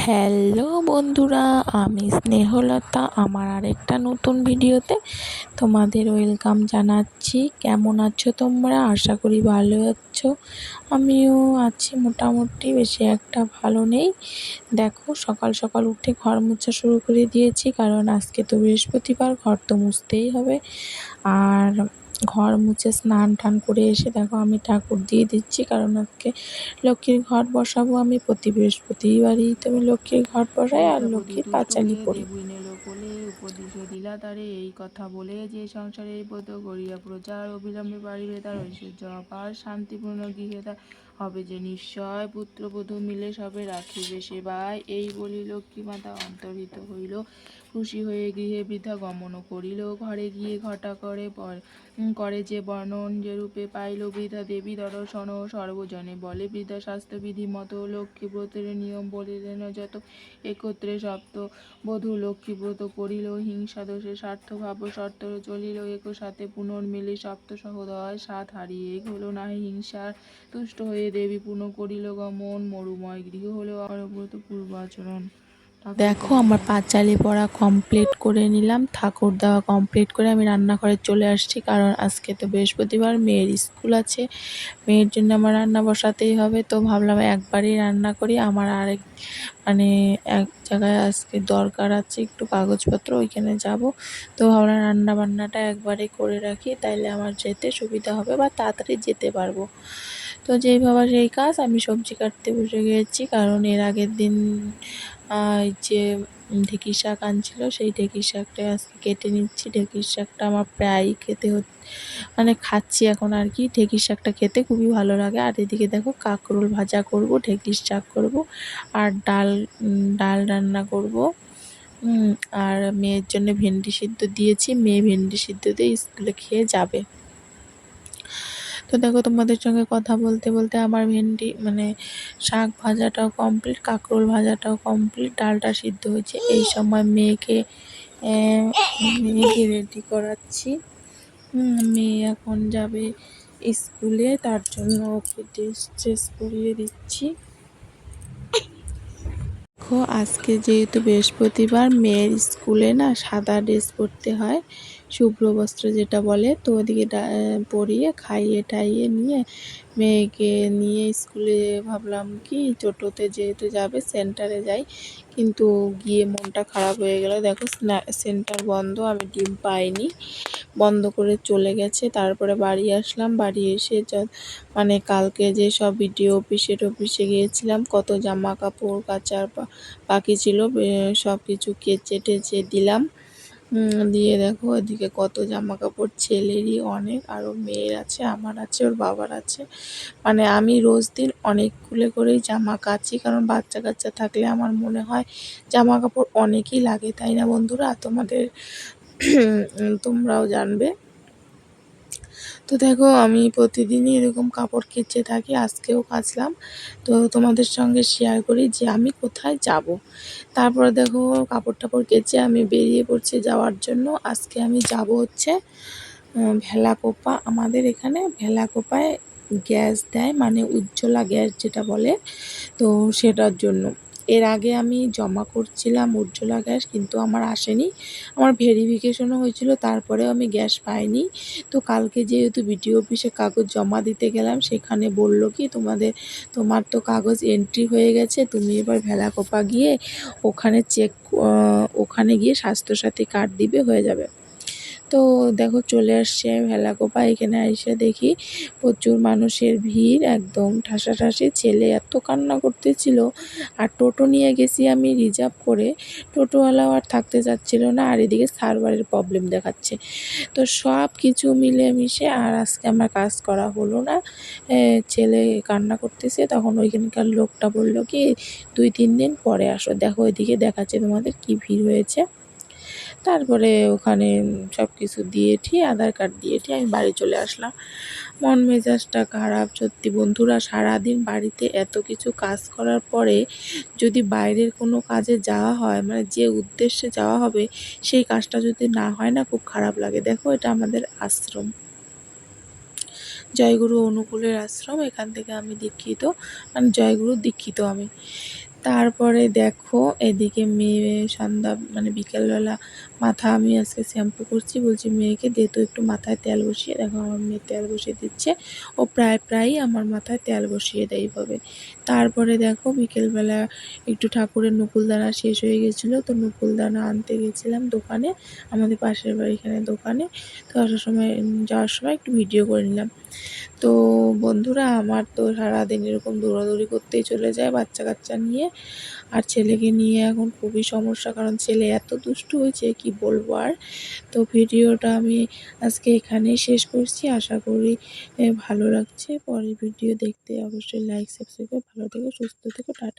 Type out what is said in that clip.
Hello বন্ধুরা, আমি স্নেহলতা আমার আরেকটা নতুন ভিডিওতে তোমাদের ওয়েলকাম জানাচ্ছি। কেমন আছো তোমরা? আশা করি ভালো আছো। আমিও আছি মোটামুটি, বেশি একটা ভালো নেই। দেখো, সকাল সকাল উঠে ঘর মোছা শুরু করে দিয়েছি, কারণ আজকে তো বৃহস্পতিবার, ঘর তো মুছতেই হবে। আর ঘর মুছে স্নান টান করে এসে দেখো আমি ঠাকুর দিয়ে দিচ্ছি, কারণ আজকে লক্ষ্মীর ঘট বসাবো। আমি প্রতি বৃহস্পতিবারই তুমি লক্ষ্মীর ঘট বসাই আর প্রজাপতি লক্ষ্মীর তুষ্ট পাঁচালি হয়ে পড়ি। দেবী নেল কোলে উপদেশে দিলা তারে, এই কথা বলে যে সংসারে ব্রত করিয়া প্রচার অবিলম্বে পারিবে তার ঐশ্বর্য অপার, শান্তিপূর্ণ গৃহে তার হবে যে নিশ্চয়, পুত্রবধূ মিলে সবে রাখিবে সেবায়। এই বলি লক্ষ্মী মাতা অন্তর্হিত হইল, খুশি হয়ে গৃহে বৃদ্ধা গমন করিল। ঘরে গিয়ে ঘটা করে যে বর্ণন যেরূপে পাইল বৃদ্ধা দেবী দর্শন সর্বজনে বলে। বৃদ্ধা স্বাস্থ্যবিধি মতো লক্ষ্মী ব্রতের নিয়ম বলিলেন যত, একত্রে সপ্ত বধূ লক্ষ্মীব্রত করিল। হিংসা দোষে স্বার্থভাব শর্তর চলিল, একসাথে পুনর্মিলে সপ্ত সহোদয় সাত হারিয়ে হলো না হিংসার। তুষ্ট হয়ে দেবী পুনঃ করিল গমন, মরুময় গৃহ হলো অরব্রত পূর্বাচরণ। দেখো, আমার পাঁচালি পড়া কমপ্লিট করে নিলাম, ঠাকুর দেওয়া কমপ্লিট করে আমি রান্নাঘরে চলে আসছি, কারণ আজকে তো বৃহস্পতিবার, মেয়ের স্কুল আছে। মেয়ের জন্য আমার রান্না বসাতেই হবে। তো ভাবলাম একবারই রান্না করি। আমার আরেক এক জায়গায় আজকে দরকার আছে, একটু কাগজপত্র, ওইখানে যাব। তো ভাবলাম রান্না বান্নাটা একবারে করে রাখি, তাইলে আমার যেতে সুবিধা হবে বা তাড়াতাড়ি যেতে পারবো। তো যেই ভাবা সেই কাজ, আমি সবজি কাটতে বসে গিয়েছি, কারণ এর আগের দিন যে ঢেঁকির শাক আনছিল, সেই ঢেঁকির শাকটা আজকে কেটে নিচ্ছি। ঢেঁকির শাকটা আমার প্রায়ই খেতে খাচ্ছি এখন আর কি। ঢেঁকির শাকটা খেতে খুবই ভালো লাগে। আর এদিকে দেখো, কাঁকরোল ভাজা করব, ঢেঁকির শাক করব, আর ডাল ডাল রান্না করব। আর মেয়ের জন্য ভেন্ডি সিদ্ধ দিয়েছি, মেয়ে ভেন্ডি সিদ্ধ দিয়ে স্কুলে খেয়ে যাবে। তো দেখো, তোমাদের সঙ্গে কথা বলতে বলতে আমার ভেন্ডি শাক ভাজাটাও কমপ্লিট, কাঁকরোল ভাজাটাও কমপ্লিট, ডালটা সিদ্ধ হয়েছে। এই সময় মেয়েকে রেডি করাচ্ছি। মেয়ে এখন যাবে স্কুলে, তার জন্য ওকে ড্রেস পরিয়ে দিচ্ছি। দেখো, আজকে যেহেতু বৃহস্পতিবার, মেয়ের স্কুলে না সাদা ড্রেস পরতে হয়, শুভ্র বস্ত্র যেটা বলে। তো ওদিকে পরিয়ে খাইয়ে টাইয়ে নিয়ে মেয়েকে নিয়ে স্কুলে ভাবলাম কি টোটোতে যেহেতু যাবে সেন্টারে যাই, কিন্তু গিয়ে মনটা খারাপ হয়ে গেল। দেখো, সেন্টার বন্ধ, আমি ডিম পাইনি, বন্ধ করে চলে গেছে। তারপরে বাড়ি আসলাম, বাড়ি এসে কালকে যে সব ভিডিও অফিসে গিয়েছিলাম, কত জামা কাপড় কাচার বাকি ছিল, সব কিছু কেচে টেচে দিলাম। দিয়ে দেখো, ওদিকে কত জামা কাপড়, ছেলেরই অনেক, আরও মেয়ের আছে, আমার আছে, ওর বাবার আছে। আমি রোজ দিন অনেকগুলো করেই জামা কাচি, কারণ বাচ্চা কাচ্চা থাকলে আমার মনে হয় জামা কাপড় অনেকই লাগে, তাই না বন্ধুরা? তোমরাও জানবে। তো দেখো, আমি প্রতিদিনই এরকম কাপড় কেচে থাকি, আজকেও কাচলাম। তো তোমাদের সঙ্গে শেয়ার করি যে আমি কোথায় যাব। তারপরে দেখো, কাপড় টাপড় কেচে আমি বেরিয়ে পড়ছি যাওয়ার জন্য। আজকে আমি যাব হচ্ছে ভেলাকোপা। আমাদের এখানে ভেলাকোপায় গ্যাস দেয়, উজ্জ্বলা গ্যাস যেটা বলে, তো সেটার জন্য। এর আগে আমি জমা করছিলাম উজ্জ্বলা গ্যাস, কিন্তু আমার আসেনি। আমার ভেরিফিকেশনও হয়েছিল, তারপরেও আমি গ্যাস পাইনি। তো কালকে যেহেতু বিডিও অফিসে কাগজ জমা দিতে গেলাম, সেখানে বলল কি, তোমার তো কাগজ এন্ট্রি হয়ে গেছে, তুমি এবার ভেলাকোপা গিয়ে ওখানে গিয়ে স্বাস্থ্যসাথী কার্ড দিবে, হয়ে যাবে। তো দেখো, চলে আসছে আমি ভেলাকোপা। এখানে এসে দেখি প্রচুর মানুষের ভিড়, একদম ঠাসাঠাসি। ছেলে এত কান্না করতেছিল। আর টোটো নিয়ে গেছি আমি রিজার্ভ করে, টোটোওয়ালাও আর থাকতে চাচ্ছিল না, আর এদিকে সার্ভারের প্রবলেম দেখাচ্ছে। তো সব কিছু মিলেমিশে আর আজকে আমার কাজ করা হলো না। ছেলে কান্না করতেছে, তখন ওইখানকার লোকটা বলল কি, 2-3 দিন পরে আসো। দেখো, এদিকে দেখাচ্ছে তোমাদের কি ভিড় হয়েছে। তারপরে ওখানে সব কিছু দিয়ে আধার কার্ড দিয়ে আমি বাড়ি চলে আসলাম। মন মেজাজটা খারাপ সত্যি বন্ধুরা। সারাদিন বাড়িতে এত কিছু কাজ করার পরে যদি বাইরের কোনো কাজে যাওয়া হয়, যে উদ্দেশ্যে যাওয়া হবে, সেই কাজটা যদি না হয় না, খুব খারাপ লাগে। দেখো, এটা আমাদের আশ্রম, জয়গুরু অনুকূলের আশ্রম। এখান থেকে আমি দীক্ষিত, জয়গুরু দীক্ষিত আমি। তারপরে দেখো এদিকে মেয়ে সন্ধ্যা মানে বিকেলবেলা মাথা আমি আজকে শ্যাম্পু করছি, বলছি মেয়েকে দে তো একটু মাথায় তেল বসিয়ে। দেখো আমার মেয়ে তেল বসিয়ে দিচ্ছে, ও প্রায়ই আমার মাথায় তেল বসিয়ে দেয় এইভাবে। তারপরে দেখো বিকেলবেলা একটু ঠাকুরের নকুলদানা শেষ হয়ে গেছিলো, তো নকুলদানা আনতে গেছিলাম দোকানে, আমাদের পাশের বাড়িখানে দোকানে। তো আসার সময় যাওয়ার সময় একটু ভিডিও করে নিলাম। তো বন্ধুরা আমার তো সারাদিন এরকম দৌড়াদৌড়ি করতেই চলে যায় বাচ্চা কাচ্চা নিয়ে, আর ছেলেকে নিয়ে এখন খুবই সমস্যা, কারণ ছেলে এত দুষ্টু হয়েছে কি বলবো আর। তো ভিডিওটা আমি আজকে এখানেই শেষ করছি, আশা করি ভালো লাগছে। পরের ভিডিও দেখতে অবশ্যই লাইক সাবস্ক্রাইব করে ভালো থেকো, সুস্থ থেকো, টাটা।